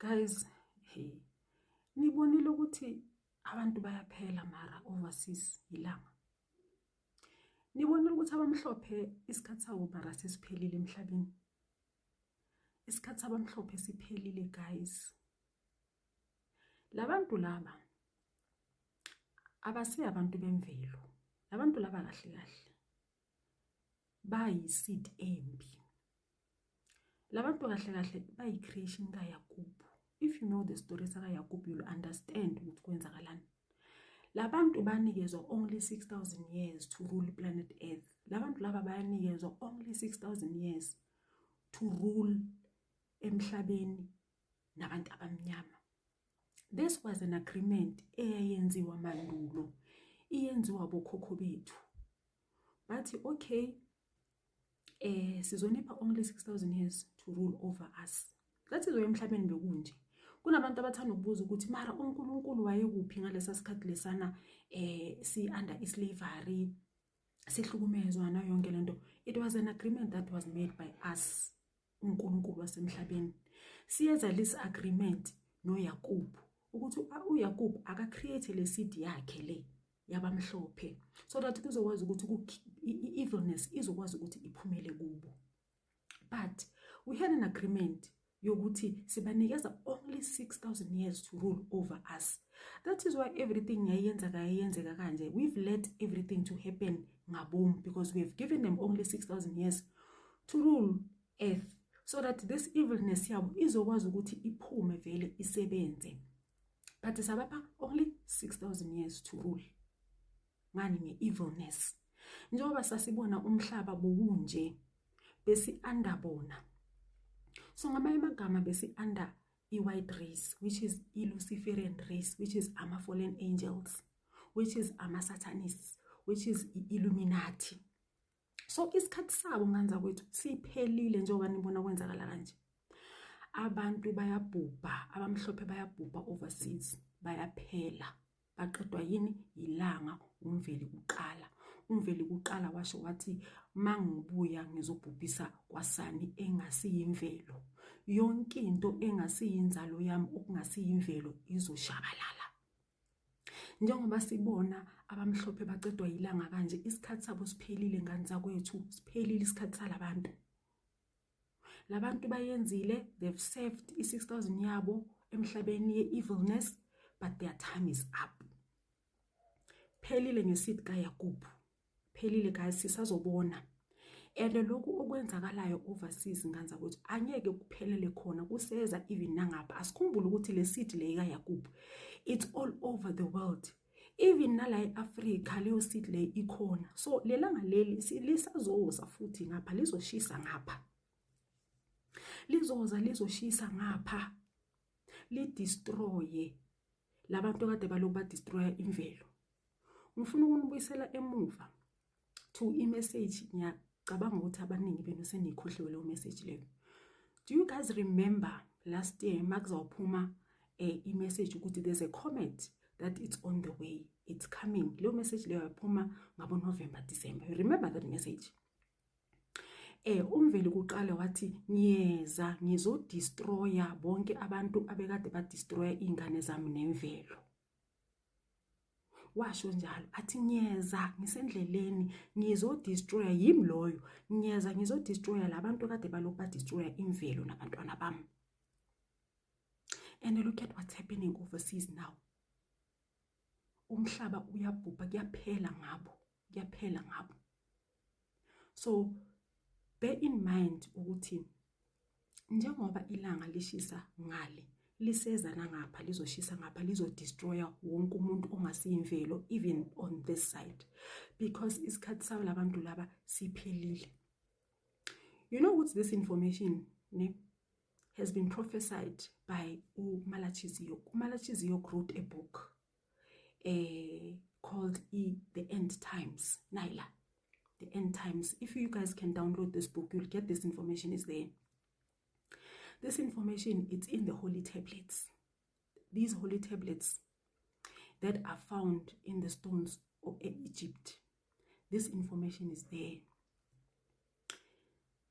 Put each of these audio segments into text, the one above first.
Guys, hey, nibonile ukuthi abantu bayaphela mara overseas ilanga. Nibonile ukuthi abamhlophe isikhathi sabo mara sesiphelile emhlabeni. Isikhathi sabamhlophe siphelile guys. Labantu laba abase abantu bemvelo. Labantu laba kahle kahle bayiseed embi. Labantu kahle kahle bayi-creation kaYakubu. If you know the story saka Yakubu, you'll understand ukuthi kwenzakalani. Labantu banikezwa only 6,000 years to rule planet Earth. Labantu laba bayanikezwa only 6,000 years to rule emhlabeni nabantu abamnyama. This was an agreement eyayenziwa mandulo. Iyenziwa bokhokho bethu. Bathi okay, sizonipha only 6,000 years to rule over us. That is why emhlabeni bekunje. Kunabantu abathanda ukubuza ukuthi mara uNkulunkulu wayekuphi ngalesa sikhathi lesana si under slavery, sihlukumezwa na yonke lento. It was an agreement that was made by us, uNkulunkulu wasemhlabeni. Siyeza this agreement no Yakubu ukuthi uYakubu aka create le seed yakhe le yabamhlophe so that kuzokwazi ukuthi evilness izokwazi ukuthi iphumele kubo. But we had an agreement yokuthi sibanikeza only 6,000 years to rule over us. That is why everything yayenzeka kanje. We've let everything to happen ngabomu because we have given them only 6,000 years to rule earth so that this evilness yabo izokwazi ukuthi iphume vele isebenze. But sabapha only 6,000 years to rule. Ngani nge-evilness. Njengoba sasibona umhlaba bokunje besi andabona. So ngamanye amagama besi under i-white race, which is i-Luciferian race, which is ama-fallen angels, which is ama-satanists, which is i-Illuminati. So isikhathi sabo nganza kwethu siphelile njengoba nibona kwenzakala kanje. Abantu bayabhubha, abamhlophe bayabhubha overseas, bayaphela. Baqedwa yini? Ilanga, umveli kuqala. Umveli kuqala washo wathi mangibuya ngizobhubhisa kwasani engasiyimvelo. Yonke into engasiyinzalo yami okungasiyimvelo izoshabalala. Njengoba sibona abamhlophe baqedwa ilanga kanje, isikhathi sabo siphelile nganza kwethu, siphelile isikhathi salabantu. Labantu bayenzile, they've served i-6,000 yabo emhlabeni ye-evilness, but their time is up. Phelile ngeseed kaYakubu. Phelile guys, sisazobona. And lokhu okwenzakalayo overseas nganza kwethu angeke kuphelele khona, kuseza even nangapha. Asikhumbule ukuthi le seed le kaYakubu, it's all over the world. Even nala eAfrica leyo seed le ikhona. So lelanga leli lisazoza futhi ngapha, lizoshisa ngapha. Lizoshisa ngapha. Lidestroye labantu kade baloku ba destroya imvelo. Ngifuna ukunibuyisela emuva to i-message ngiyacabanga ukuthi abaningi benu senikhohliwe leyo message leyo. Do you guys remember last year makuzawuphuma i-message ukuthi there's a comet that it's on the way, it's coming. Leyo message leyo yaphuma ngabo November, December. You remember that message? Umveli kuqala wathi ngiyeza ngizodestroya bonke abantu abekade ba destroya ingane zami nemvelo. Washo njalo athi ngiyeza ngisendleleni ngizodestroya yimi loyo, ngiyeza ngizodestroya labantu kade baloku ba destroya imvelo nabantwana bami. And look at what's happening overseas now. Umhlaba uyabhubha, kuyaphela ngabo. So bear in mind ukuthi njengoba ilanga lishisa ngale, liseza nangapha, lizoshisa ngapha, lizodestroya wonke umuntu ongasiyimvelo even on this side, because isikhathi sabo labantu laba siphelile. You know what this information has been prophesied by uMalachi Ziyok. Malachi Ziyok wrote a book called The End Times. Naila, The End Times. If you guys can download this book, you'll get this information. Is there. This information, it's in the holy tablets. These holy tablets that are found in the stones of Egypt. This information is there.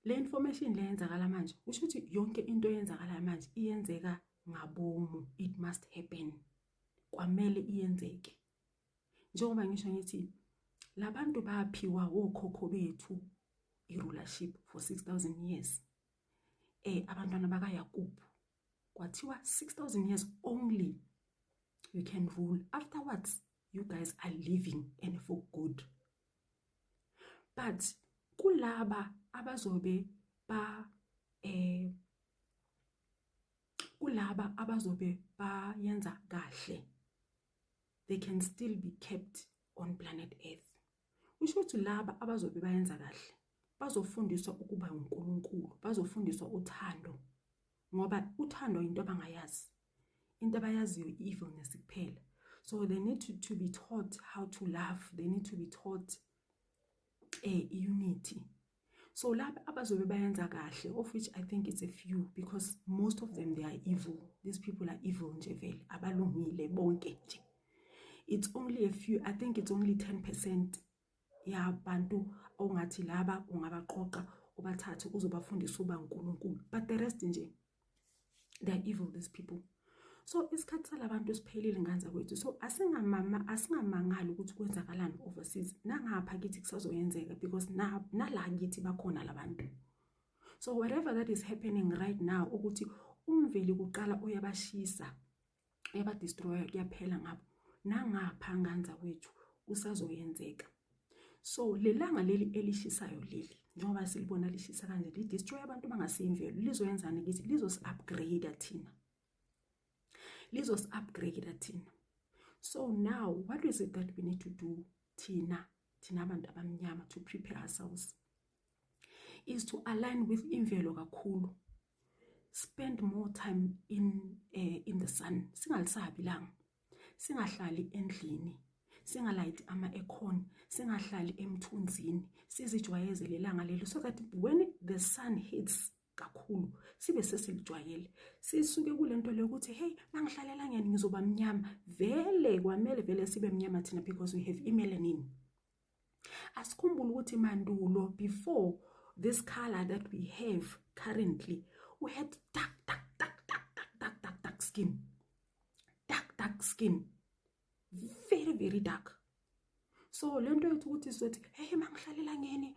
Le information le yenzakala manje usho ukuthi yonke into yenzakala manje iyenzeka ngabomu, it must happen. Kwamele iyenzeke. Njengoba ngisho ngithi labantu baphiwa wokhokho bethu i-rulership for 6,000 years. Abantwana bakaYakob kwathiwa 6,000 years only you can rule. Afterwards, you guys are living and for good. But kulaba abazobe bayenza kahle, they can still be kept on planet Earth. Usho ukuthi laba abazobe bayenza kahle bazofundiswa ukuba uNkulunkulu, bazofundiswa uthando, ngoba uthando into abangayazi, into abayaziyo evilness kuphela. So they need to be taught how to love, they need to be taught unity. So laba abazobe bayenza kahle, of which I think it's a few, because most of them, they are evil. These people are evil nje vele, abalungile bonke nje. It's only a few, I think it's only 10% yabantu ongathi laba ungabaqoqa ubathathe uzobafundisa uba uNkulunkulu. But the rest nje, they are evil, these people. So isikhathi salabantu siphelile nganza kwethu. So asingamangali ukuthi kwenzakalani overseas. Nangapha kithi kusazoyenzeka because nala kithi bakhona labantu. So whatever that is happening right now, ukuthi umveli kuqala uyabashisa, uyabadestroya, kuyaphela ngabo. Nangapha nganza kwethu kusazoyenzeka. So lelanga leli elishisayo leli, njengoba silibona lishisa kanje, li destroy abantu bangasimvelo, lizoyenzana kithi, lizos-upgrade thina. Lizos-upgrade thina. So now, what is it that we need to do, thina abantu abamnyama, to prepare ourselves? Is to align with imvelo kakhulu. Spend more time in the sun. Singalisabi ilanga. Singahlali endlini. Singalight ama-aircon. Singahlali emthunzini. Sizijwayeze lelanga lelo, so that when the sun hits kakhulu, sibe sesilijwayele. Sisuke kulento lokuthi hey, mangihlala elangeni ngizoba mnyama. Vele kwamele vele sibe mnyama thina because we have melanin. Asikhumbule ukuthi mandulo, before this color that we have currently, we had dark skin. Dark skin. Very, very dark. So lento yethu ukuthi sothi hey mangihlala elangeni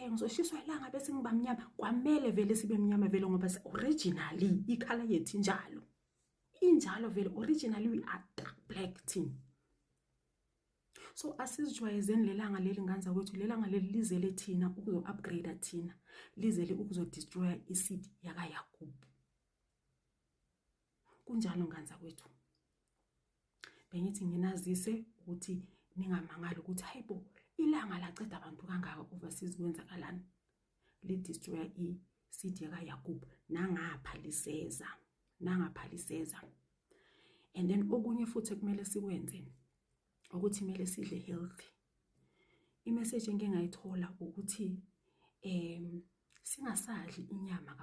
ngizoshiswa ilanga bese ngiba mnyama, kwamele vele sibe mnyama vele ngoba originally ikhala yethu injalo. Injalo vele originally we are dark black thina. So asizijwayezeni lelanga leli nganza kwethu, lelanga leli lizele thina ukuzo-upgrade thina, lizele ukuzo-destroya iseed yakaYakob. Kunjalo nganza kwethu. Bengithi nginazise ukuthi ningamangali ukuthi hayibo ilanga laceda abantu kangaka overseas kwenzakalani. Li-destroya iseed yakaYakob, nangapha liseza. And then okunye futhi kumele sikwenze ukuthi kumele sidle healthy. I-message engingayithola ukuthi singasadli inyama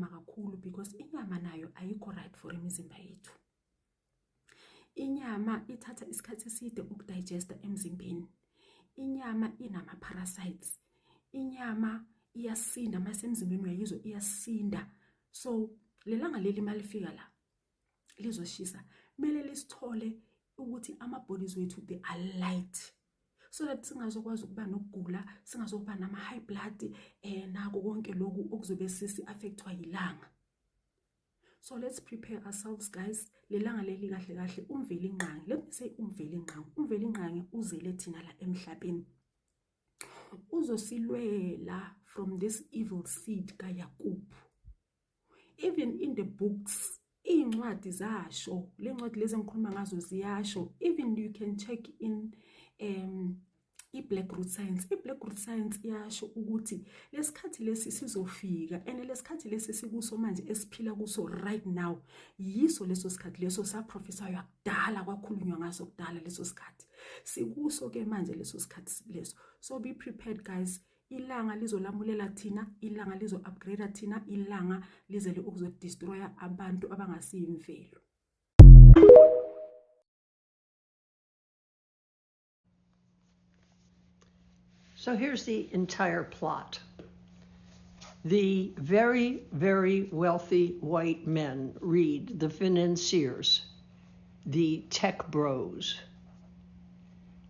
kakhulu. Because inyama nayo ayikho right for imizimba yethu. Inyama ithatha isikhathi eside ukudigesta emzimbeni. Inyama inama-parasites. Inyama iyasinda, mase emzimbeni uyayizwa iyasinda. So lelanga leli malifika la lizoshisa, mele lisithole ukuthi ama-bodies wethu they are light, so that singazokwazi ukuba nokugula, singazokuba nama-high blood nako konke lokhu okuzobe sisi-affectwa yilanga. So let's prepare ourselves, guys. Lelanga leli kahle umveli ngqangi. Let me say umveli ngqangi uzele thina la emhlabeni. Uzosilwela from this evil seed kaYakob. Even in the books, iy'ncwadi zasho, le ncwadi lezi engikhuluma ngazo ziyasho. Even you can check in i-Black Root Science. I-Black Root Science iyasho ukuthi lesikhathi lesi sizofika, and lesikhathi lesi sikuso manje esiphila kuso right now, yiso leso sikhathi leso saprofesayo kudala, kwakhulunywa ngaso kudala leso sikhathi. Sikuso ke manje leso sikhathi leso. So be prepared, guys. Ilanga lizolamulela thina, ilanga lizo-upgrade thina, ilanga lizele ukuzodestroya abantu abangasiyimvelo. So here's the entire plot. The very, very wealthy white men read the financiers, the tech bros,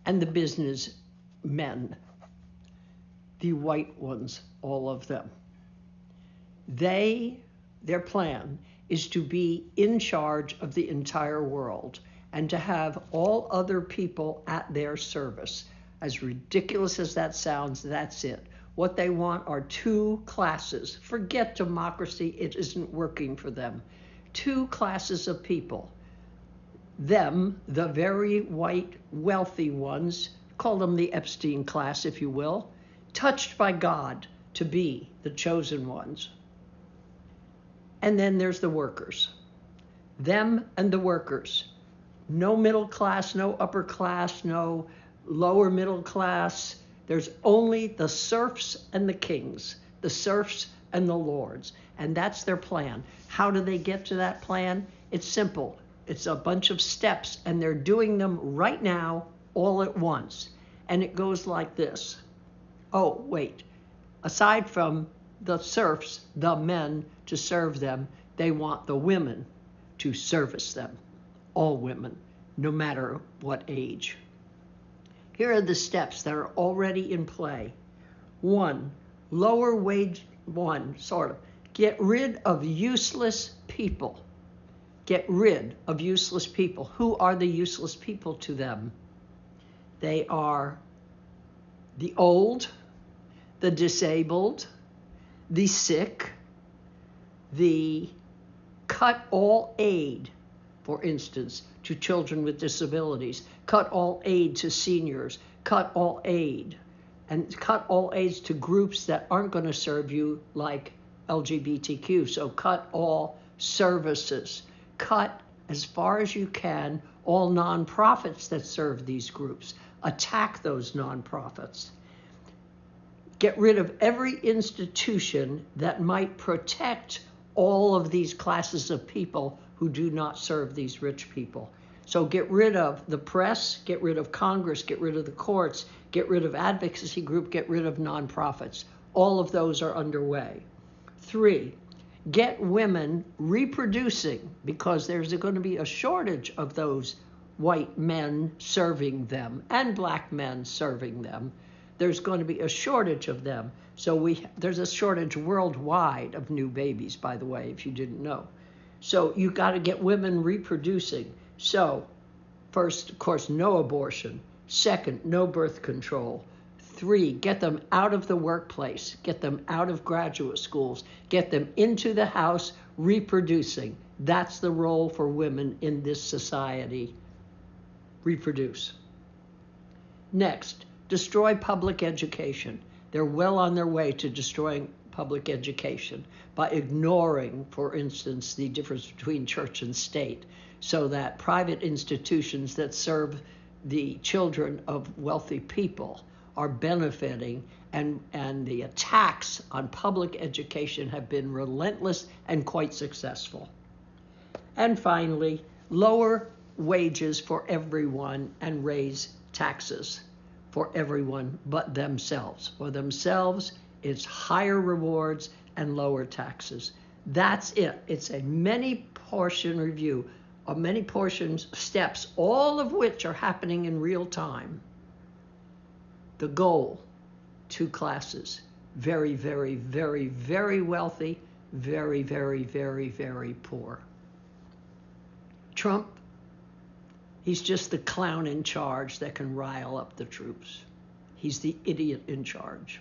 and the business men, the white ones, all of them. Their plan is to be in charge of the entire world and to have all other people at their service. As ridiculous as that sounds, that's it. What they want are two classes. Forget democracy, it isn't working for them. Two classes of people. Them, the very white, wealthy ones, call them the Epstein class, if you will, touched by God to be the chosen ones. And then there's the workers. Them and the workers. No middle class, no upper class, no lower middle class. There's only the serfs and the kings, the serfs and the lords. And that's their plan. How do they get to that plan? It's simple. It's a bunch of steps, and they're doing them right now, all at once. And it goes like this. Oh, wait. Aside from the serfs, the men, to serve them, they want the women to service them. All women, no matter what age. Here are the steps that are already in play. One, get rid of useless people. Get rid of useless people. Who are the useless people to them? They are the old, the disabled, the sick, the cut all aid, for instance, to children with disabilities, cut all aid to seniors, cut all aid, and cut all aids to groups that aren't going to serve you, like LGBTQ. So cut all services. Cut, as far as you can, all nonprofits that serve these groups. Attack those nonprofits. Get rid of every institution that might protect all of these classes of people who do not serve these rich people. So get rid of the press, get rid of Congress, get rid of the courts, get rid of advocacy group, get rid of nonprofits. All of those are underway. 3, get women reproducing, because there's going to be a shortage of those white men serving them and black men serving them. There's going to be a shortage of them. So there's a shortage worldwide of new babies, by the way, if you didn't know. So you got to get women reproducing. So first, of course, no abortion. Second, no birth control. 3, get them out of the workplace, get them out of graduate schools, get them into the house reproducing. That's the role for women in this society. Reproduce. Next, destroy public education. They're well on their way to destroying public education by ignoring, for instance, the difference between church and state, so that private institutions that serve the children of wealthy people are benefiting, and the attacks on public education have been relentless and quite successful. And finally, lower wages for everyone and raise taxes for everyone but themselves. For themselves, it's higher rewards and lower taxes. That's it. It's a many-portion review of many portions, steps, all of which are happening in real time. The goal, 2 classes, very, very, very, very wealthy, very, very, very, very poor. Trump, he's just the clown in charge that can rile up the troops. He's the idiot in charge.